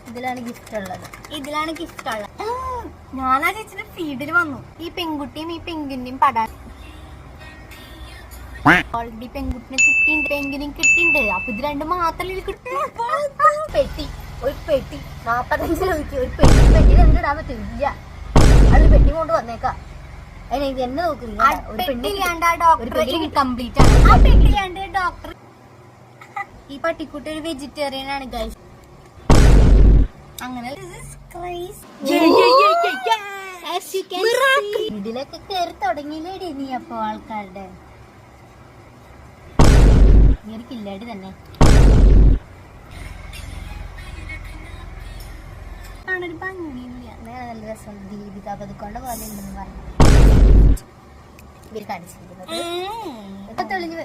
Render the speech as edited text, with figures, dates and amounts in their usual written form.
ഇതിലാണ് ഗിഫ്റ്റ് ഉള്ളത്. ഞാനാ ചേച്ചിന്റെ ഫീഡിൽ വന്നു. ഈ പെൺകുട്ടിയും ഈ പെൺകുട്ടിയും പടാൻ ഓൾറെഡി പെൺകുട്ടിനെ കിട്ടിണ്ട്, പെൺകുട്ടിയും കിട്ടിണ്ട്. അപ്പൊ ഇത് രണ്ടും മാത്രമല്ല പെട്ടി. ഒരു പെട്ടി 45 രൂപയ്ക്ക് ഒരു പെട്ടി എന്തിടാൻ പറ്റില്ല. അത് പെട്ടി കൊണ്ട് വന്നേക്കാം. ഇത് എന്നെ നോക്കില്ല. കംപ്ലീറ്റ് ആണ് ആ പെട്ടിയാണ്ട് ഡോക്ടർ. ഈ പട്ടിക്കുട്ടി ഒരു വെജിറ്റേറിയൻ ആണ് ഗൈസ്. അങ്ങനെ ഇതിലൊക്കെ കയറി തുടങ്ങിയില്ലേടി നീ? അപ്പൊ ആൾക്കാരുടെ നീ ഒരു കില്ലാടി തന്നെ. കാണൊരു ഭംഗിയില്ല. നല്ല രസം. ദീപിക പതുക്കൊണ്ട് പോലെ ഉണ്ടെന്ന് പറഞ്ഞു ഇവര് കാണിച്ചിരിക്കുന്നത്. തെളിഞ്ഞ്